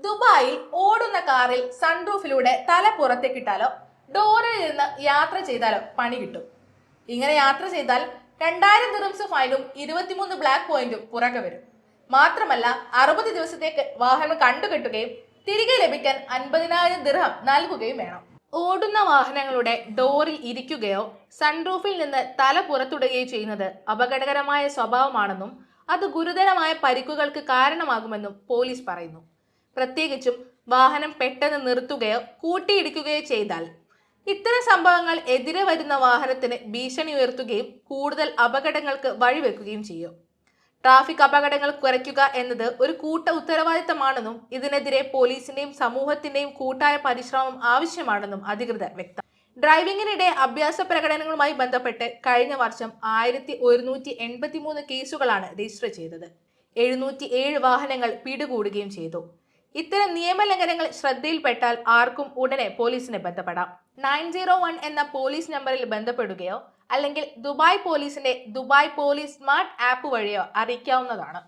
ദുബായിൽ ഓടുന്ന കാറിൽ സൺറൂഫിലൂടെ തല പുറത്തേക്കിട്ടാലോ ഡോറിൽ നിന്ന് യാത്ര ചെയ്താലോ പണി കിട്ടും. ഇങ്ങനെ യാത്ര ചെയ്താൽ 2000 ദിർഹംസ് ഫൈനും 23 ബ്ലാക്ക് പോയിന്റും പുറകെ വരും. മാത്രമല്ല 60 ദിവസത്തേക്ക് വാഹനം കണ്ടുകെട്ടുകയും തിരികെ ലഭിക്കാൻ 50,000 ദിർഹം നൽകുകയും വേണം. ഓടുന്ന വാഹനങ്ങളുടെ ഡോറിൽ ഇരിക്കുകയോ സൺറൂഫിൽ നിന്ന് തല പുറത്തിടുകയോ ചെയ്യുന്നത് അപകടകരമായ സ്വഭാവമാണെന്നും അത് ഗുരുതരമായ പരിക്കുകൾക്ക് കാരണമാകുമെന്നും പോലീസ് പറയുന്നു. പ്രത്യേകിച്ചും വാഹനം പെട്ടെന്ന് നിർത്തുകയോ കൂട്ടിയിടിക്കുകയോ ചെയ്താൽ ഇത്തരം സംഭവങ്ങൾ എതിരെ വരുന്ന വാഹനത്തിന് ഭീഷണി ഉയർത്തുകയും കൂടുതൽ അപകടങ്ങൾക്ക് വഴിവെക്കുകയും ചെയ്യും. ട്രാഫിക് അപകടങ്ങൾ കുറയ്ക്കുക എന്നത് ഒരു കൂട്ട ഉത്തരവാദിത്തമാണെന്നും ഇതിനെതിരെ പോലീസിന്റെയും സമൂഹത്തിന്റെയും കൂട്ടായ പരിശ്രമം ആവശ്യമാണെന്നും അധികൃതർ വ്യക്തം. ഡ്രൈവിംഗിനിടെ അഭ്യാസ പ്രകടനങ്ങളുമായി ബന്ധപ്പെട്ട് കഴിഞ്ഞ വർഷം 1183 കേസുകളാണ് രജിസ്റ്റർ ചെയ്തത്. 707 വാഹനങ്ങൾ പിടികൂടുകയും ചെയ്തു. ഇത്തരം നിയമലംഘനങ്ങൾ ശ്രദ്ധയിൽപ്പെട്ടാൽ ആർക്കും ഉടനെ പോലീസിനെ ബന്ധപ്പെടാം. 901 എന്ന പോലീസ് നമ്പറിൽ ബന്ധപ്പെടുകയോ അല്ലെങ്കിൽ ദുബായ് പോലീസിന്റെ ദുബായ് പോലീസ് സ്മാർട്ട് ആപ്പ് വഴിയോ അറിയിക്കാവുന്നതാണ്.